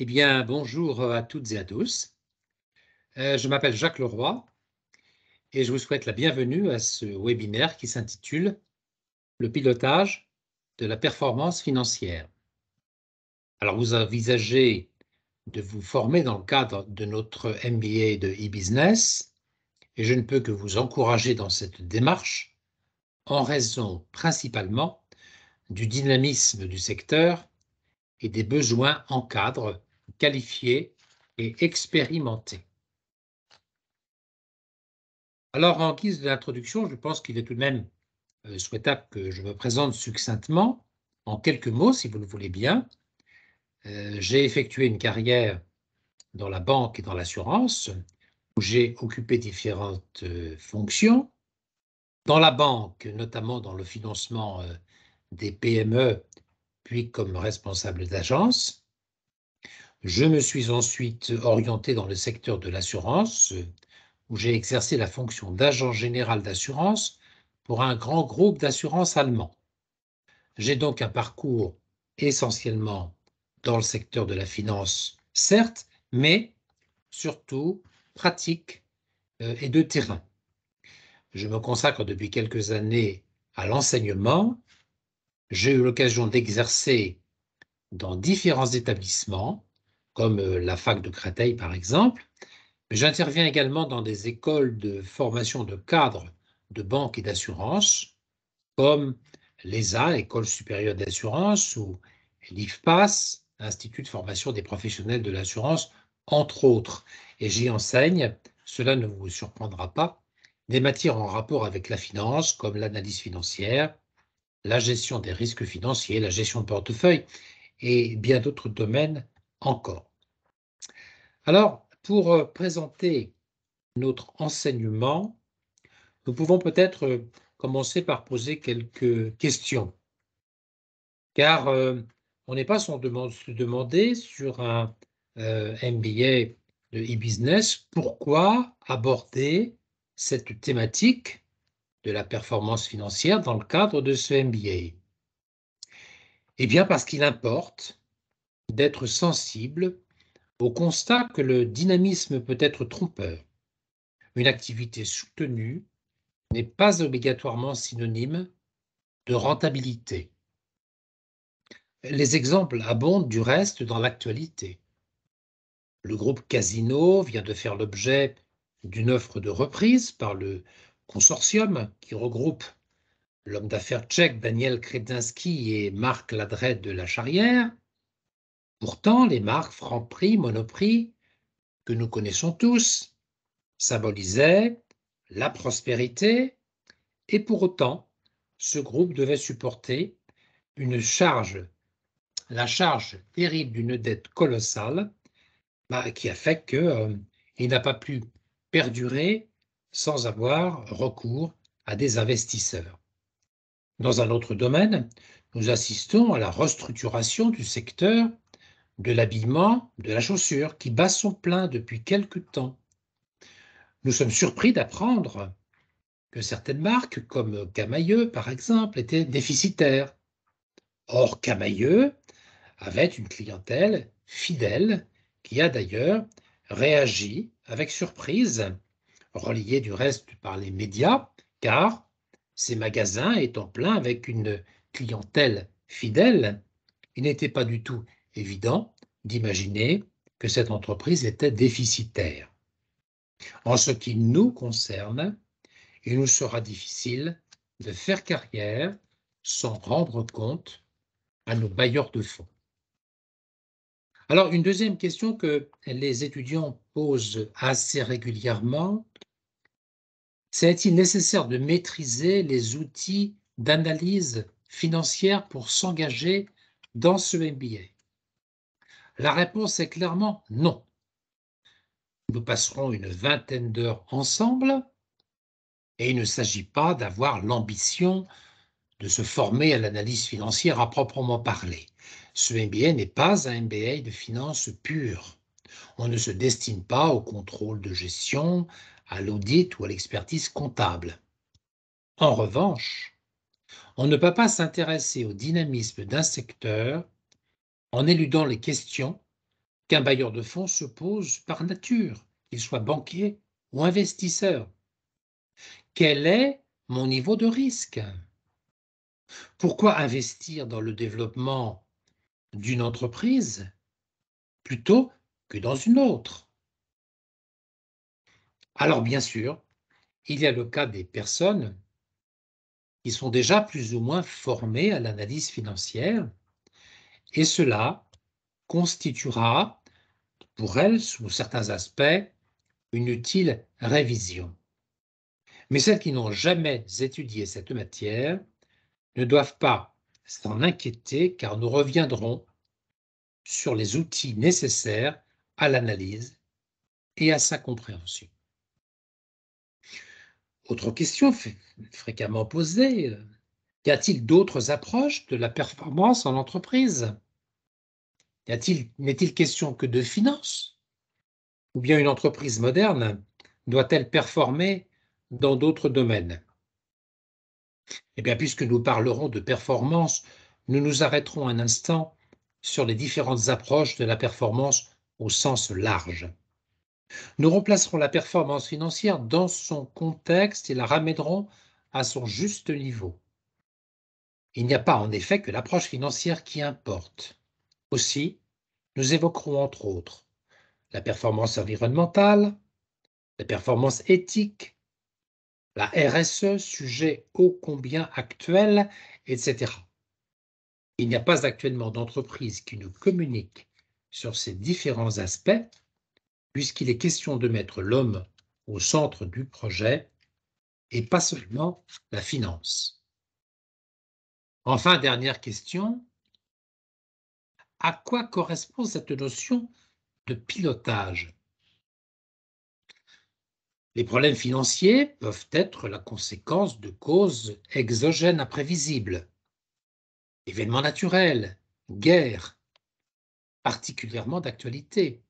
Eh bien, bonjour à toutes et à tous. Je m'appelle Jacques Leroy et je vous souhaite la bienvenue à ce webinaire qui s'intitule Le pilotage de la performance financière. Alors, vous envisagez de vous former dans le cadre de notre MBA de e-business et je ne peux que vous encourager dans cette démarche en raison principalement du dynamisme du secteur et des besoins en cadres qualifiés et expérimentés. Alors, en guise d'introduction, je pense qu'il est tout de même souhaitable que je me présente succinctement, en quelques mots, si vous le voulez bien. J'ai effectué une carrière dans la banque et dans l'assurance, où j'ai occupé différentes fonctions. Dans la banque, notamment dans le financement des PME, puis comme responsable d'agence. Je me suis ensuite orienté dans le secteur de l'assurance, où j'ai exercé la fonction d'agent général d'assurance pour un grand groupe d'assurance allemand. J'ai donc un parcours essentiellement dans le secteur de la finance, certes, mais surtout pratique et de terrain. Je me consacre depuis quelques années à l'enseignement. J'ai eu l'occasion d'exercer dans différents établissements, comme la fac de Créteil par exemple, mais j'interviens également dans des écoles de formation de cadres de banque et d'assurance, comme l'ESA, École supérieure d'assurance, ou l'IFPAS, Institut de formation des professionnels de l'assurance, entre autres. Et j'y enseigne, cela ne vous surprendra pas, des matières en rapport avec la finance, comme l'analyse financière, la gestion des risques financiers, la gestion de portefeuille, et bien d'autres domaines encore. Alors, pour présenter notre enseignement, nous pouvons peut-être commencer par poser quelques questions. Car on n'est pas sans se demander sur un MBA de e-business pourquoi aborder cette thématique de la performance financière dans le cadre de ce MBA. Eh bien parce qu'il importe d'être sensible au constat que le dynamisme peut être trompeur. Une activité soutenue n'est pas obligatoirement synonyme de rentabilité. Les exemples abondent du reste dans l'actualité. Le groupe Casino vient de faire l'objet d'une offre de reprise par le consortium qui regroupe l'homme d'affaires tchèque Daniel Kretinsky et Marc Ladrede de la Charrière. Pourtant, les marques Franprix, Monoprix, que nous connaissons tous, symbolisaient la prospérité et pour autant, ce groupe devait supporter la charge terrible d'une dette colossale qui a fait qu'il n'a pas pu perdurer sans avoir recours à des investisseurs. Dans un autre domaine, nous assistons à la restructuration du secteur de l'habillement, de la chaussure, qui bat son plein depuis quelque temps. Nous sommes surpris d'apprendre que certaines marques, comme Camaïeu par exemple, étaient déficitaires. Or, Camaïeu avait une clientèle fidèle qui a d'ailleurs réagi avec surprise, relayée du reste par les médias, car ces magasins étant pleins avec une clientèle fidèle, il n'était pas du tout évident d'imaginer que cette entreprise était déficitaire. En ce qui nous concerne, il nous sera difficile de faire carrière sans rendre compte à nos bailleurs de fonds. Alors, une deuxième question que les étudiants posent assez régulièrement, c'est est-il nécessaire de maîtriser les outils d'analyse financière pour s'engager dans ce MBA? La réponse est clairement non. Nous passerons une vingtaine d'heures ensemble et il ne s'agit pas d'avoir l'ambition de se former à l'analyse financière à proprement parler. Ce MBA n'est pas un MBA de finance pure. On ne se destine pas au contrôle de gestion, à l'audit ou à l'expertise comptable. En revanche, on ne peut pas s'intéresser au dynamisme d'un secteur en éludant les questions qu'un bailleur de fonds se pose par nature, qu'il soit banquier ou investisseur. Quel est mon niveau de risque? Pourquoi investir dans le développement d'une entreprise plutôt que dans une autre? Alors bien sûr, il y a le cas des personnes qui sont déjà plus ou moins formées à l'analyse financière et cela constituera pour elles, sous certains aspects, une utile révision. Mais celles qui n'ont jamais étudié cette matière ne doivent pas s'en inquiéter car nous reviendrons sur les outils nécessaires à l'analyse et à sa compréhension. Autre question fréquemment posée, y a-t-il d'autres approches de la performance en entreprise? N'est-il question que de finance? Ou bien une entreprise moderne doit-elle performer dans d'autres domaines? Eh bien, puisque nous parlerons de performance, nous nous arrêterons un instant sur les différentes approches de la performance au sens large. Nous replacerons la performance financière dans son contexte et la ramènerons à son juste niveau. Il n'y a pas en effet que l'approche financière qui importe. Aussi, nous évoquerons entre autres la performance environnementale, la performance éthique, la RSE, sujet ô combien actuel, etc. Il n'y a pas actuellement d'entreprise qui nous communique sur ces différents aspects, puisqu'il est question de mettre l'homme au centre du projet et pas seulement la finance. Enfin, dernière question, à quoi correspond cette notion de pilotage? Les problèmes financiers peuvent être la conséquence de causes exogènes imprévisibles, événements naturels, guerres, particulièrement d'actualité.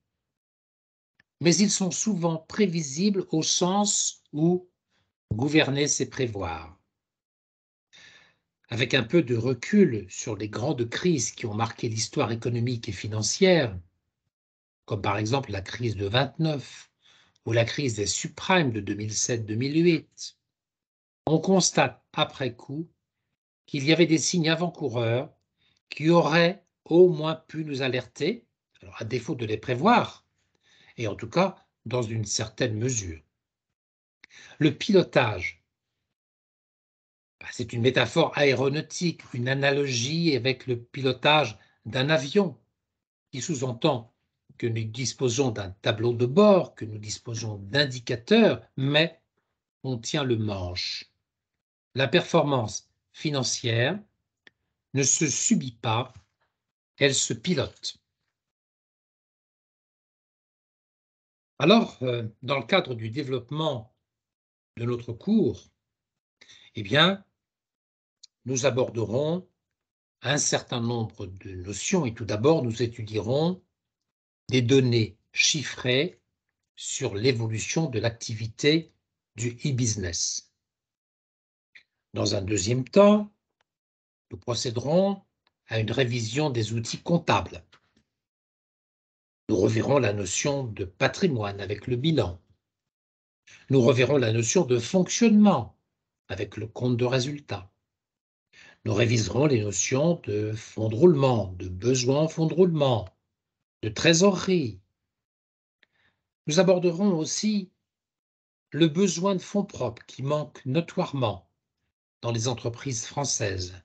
Mais ils sont souvent prévisibles au sens où gouverner, c'est prévoir. Avec un peu de recul sur les grandes crises qui ont marqué l'histoire économique et financière, comme par exemple la crise de 29 ou la crise des subprimes de 2007-2008, on constate après coup qu'il y avait des signes avant-coureurs qui auraient au moins pu nous alerter, alors à défaut de les prévoir, et en tout cas dans une certaine mesure. Le pilotage, c'est une métaphore aéronautique, une analogie avec le pilotage d'un avion qui sous-entend que nous disposons d'un tableau de bord, que nous disposons d'indicateurs, mais on tient le manche. La performance financière ne se subit pas, elle se pilote. Alors, dans le cadre du développement de notre cours, eh bien, nous aborderons un certain nombre de notions et tout d'abord, nous étudierons des données chiffrées sur l'évolution de l'activité du e-business. Dans un deuxième temps, nous procéderons à une révision des outils comptables. Nous reverrons la notion de patrimoine avec le bilan. Nous reverrons la notion de fonctionnement avec le compte de résultat. Nous réviserons les notions de fonds de roulement, de besoin en fonds de roulement, de trésorerie. Nous aborderons aussi le besoin de fonds propres qui manque notoirement dans les entreprises françaises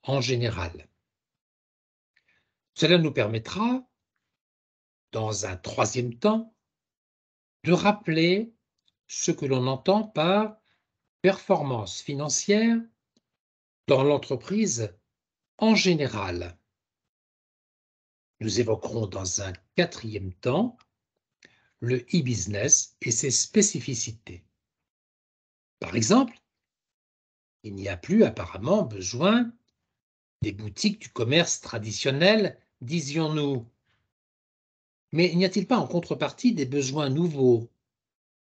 en général. Cela nous permettra, dans un troisième temps, de rappeler ce que l'on entend par performance financière dans l'entreprise en général. Nous évoquerons dans un quatrième temps le e-business et ses spécificités. Par exemple, il n'y a plus apparemment besoin des boutiques du commerce traditionnel, disions-nous. Mais n'y a-t-il pas en contrepartie des besoins nouveaux,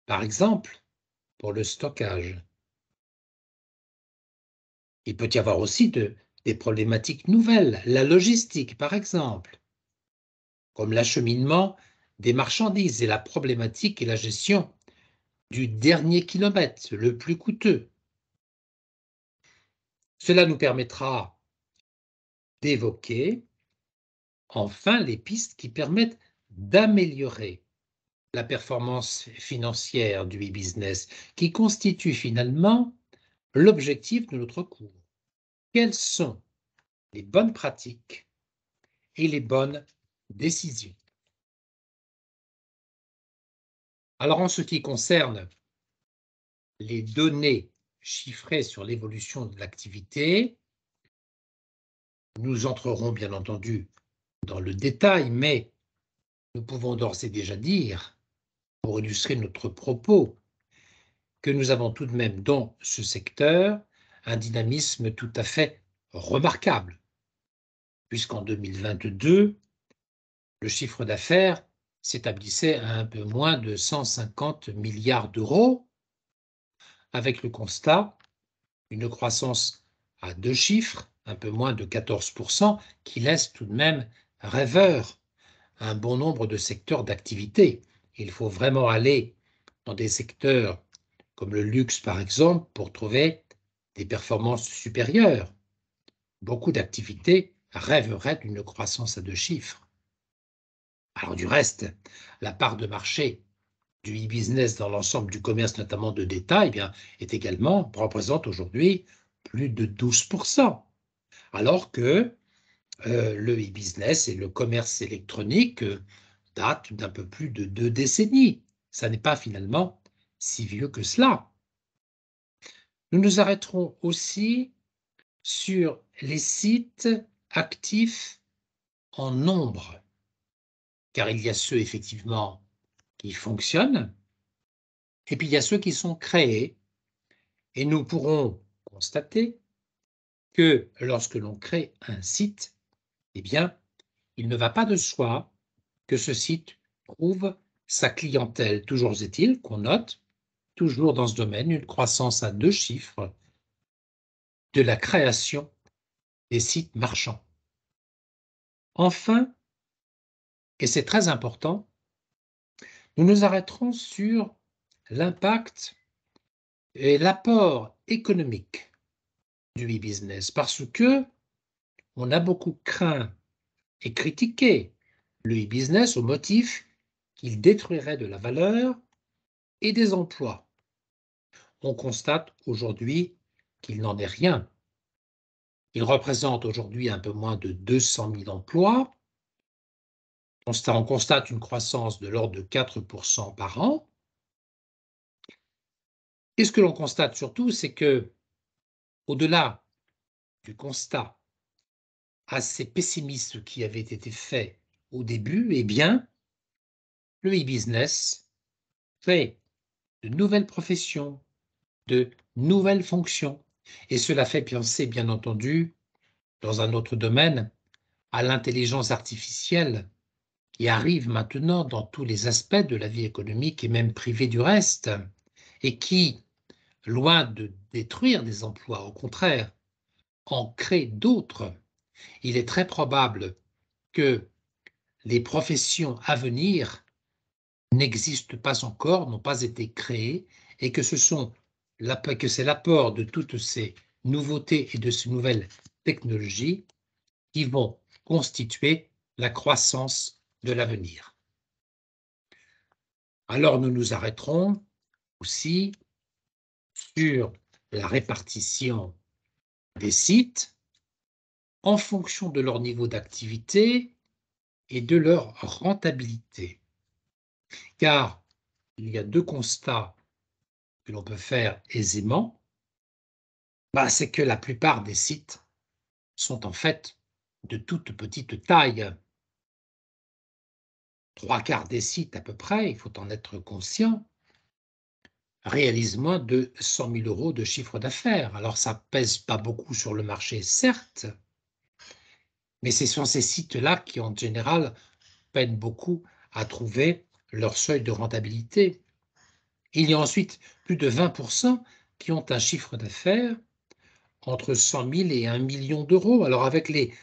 par exemple pour le stockage? Il peut y avoir aussi des problématiques nouvelles, la logistique par exemple. comme l'acheminement des marchandises et la problématique et la gestion du dernier kilomètre, le plus coûteux. Cela nous permettra d'évoquer enfin les pistes qui permettent d'améliorer la performance financière du e-business, qui constitue finalement l'objectif de notre cours. Quelles sont les bonnes pratiques et les bonnes décisions? Alors, en ce qui concerne les données chiffrées sur l'évolution de l'activité, nous entrerons bien entendu dans le détail, mais nous pouvons d'ores et déjà dire, pour illustrer notre propos, que nous avons tout de même dans ce secteur un dynamisme tout à fait remarquable, puisqu'en 2022, le chiffre d'affaires s'établissait à un peu moins de 150 milliards d'euros, avec le constat d'une croissance à deux chiffres, un peu moins de 14%, qui laisse tout de même rêveur un bon nombre de secteurs d'activité. Il faut vraiment aller dans des secteurs comme le luxe, par exemple, pour trouver des performances supérieures. Beaucoup d'activités rêveraient d'une croissance à deux chiffres. Alors du reste, la part de marché du e-business dans l'ensemble du commerce, notamment de détail, représente aujourd'hui plus de 12%, alors que le e-business et le commerce électronique datent d'un peu plus de 2 décennies. Ça n'est pas finalement si vieux que cela. Nous nous arrêterons aussi sur les sites actifs en nombre, car il y a ceux effectivement qui fonctionnent, et puis il y a ceux qui sont créés, et nous pourrons constater que lorsque l'on crée un site, eh bien, il ne va pas de soi que ce site trouve sa clientèle. Toujours est-il qu'on note, toujours dans ce domaine, une croissance à deux chiffres de la création des sites marchands. Enfin, et c'est très important, nous nous arrêterons sur l'impact et l'apport économique du e-business, parce que on a beaucoup craint et critiqué le e-business au motif qu'il détruirait de la valeur et des emplois. On constate aujourd'hui qu'il n'en est rien. Il représente aujourd'hui un peu moins de 200 000 emplois. On constate une croissance de l'ordre de 4% par an. Et ce que l'on constate surtout, c'est que, au-delà du constat assez pessimiste qui avait été fait au début, eh bien, le e-business crée de nouvelles professions, de nouvelles fonctions. Et cela fait penser, bien entendu, dans un autre domaine, à l'intelligence artificielle qui arrive maintenant dans tous les aspects de la vie économique et même privée du reste, et qui, loin de détruire des emplois, au contraire, en crée d'autres. Il est très probable que les professions à venir n'existent pas encore, n'ont pas été créées, et que c'est l'apport de toutes ces nouveautés et de ces nouvelles technologies qui vont constituer la croissance de l'avenir. Alors nous nous arrêterons aussi sur la répartition des sites en fonction de leur niveau d'activité et de leur rentabilité. Car il y a deux constats que l'on peut faire aisément. C'est que la plupart des sites sont en fait de toute petite taille. 3/4 des sites à peu près, il faut en être conscient, réalisent moins de 100 000 euros de chiffre d'affaires. Alors ça pèse pas beaucoup sur le marché, certes, mais ce sont ces sites-là qui, en général, peinent beaucoup à trouver leur seuil de rentabilité. Il y a ensuite plus de 20% qui ont un chiffre d'affaires entre 100 000 et 1 million d'euros. Alors avec les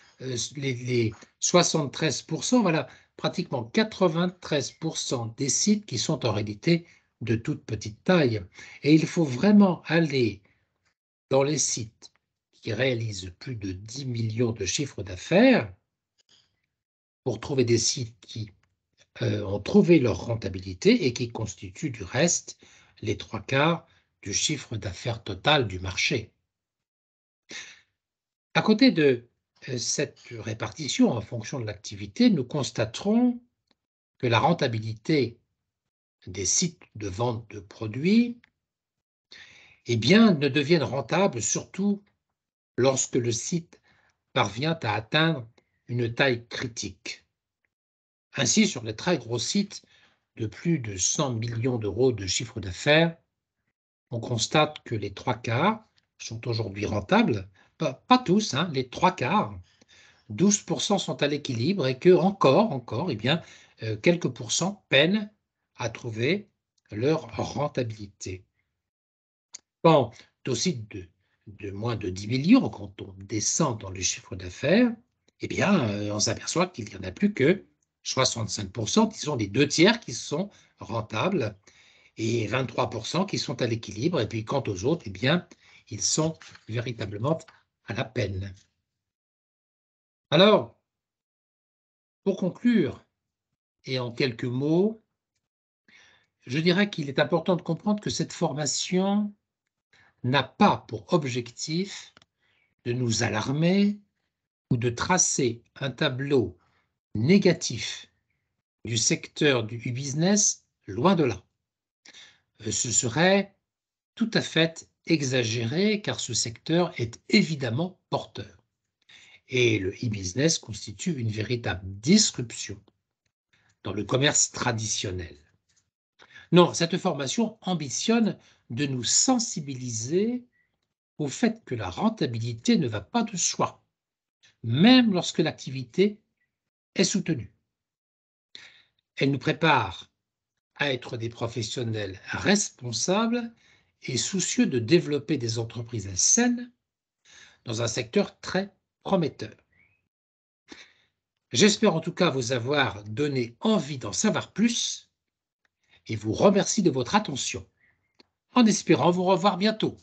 73%, voilà, pratiquement 93% des sites qui sont en réalité de toute petite taille. Et il faut vraiment aller dans les sites qui réalisent plus de 10 millions de chiffres d'affaires pour trouver des sites qui ont trouvé leur rentabilité et qui constituent du reste les 3/4 du chiffre d'affaires total du marché. À côté de cette répartition en fonction de l'activité, nous constaterons que la rentabilité des sites de vente de produits eh bien, ne deviennent rentables surtout lorsque le site parvient à atteindre une taille critique. Ainsi, sur les très gros sites de plus de 100 millions d'euros de chiffre d'affaires, on constate que les 3/4 sont aujourd'hui rentables, pas tous, hein, les 3/4, 12% sont à l'équilibre et que encore, eh bien, quelques pourcents peinent à trouver leur rentabilité. Quant aux sites de moins de 10 millions, quand on descend dans le chiffre d'affaires, eh bien, on s'aperçoit qu'il n'y en a plus que 65%, disons les 2/3 qui sont rentables et 23% qui sont à l'équilibre. Et puis quant aux autres, eh bien, ils sont véritablement à la peine. Alors, pour conclure, et en quelques mots, je dirais qu'il est important de comprendre que cette formation n'a pas pour objectif de nous alarmer ou de tracer un tableau négatif du secteur du e-business, loin de là. Ce serait tout à fait exagéré car ce secteur est évidemment porteur. Et le e-business constitue une véritable disruption dans le commerce traditionnel. Non, cette formation ambitionne de nous sensibiliser au fait que la rentabilité ne va pas de soi, même lorsque l'activité est soutenue. Elle nous prépare à être des professionnels responsables et soucieux de développer des entreprises saines dans un secteur très prometteur. J'espère en tout cas vous avoir donné envie d'en savoir plus et vous remercie de votre attention, en espérant vous revoir bientôt.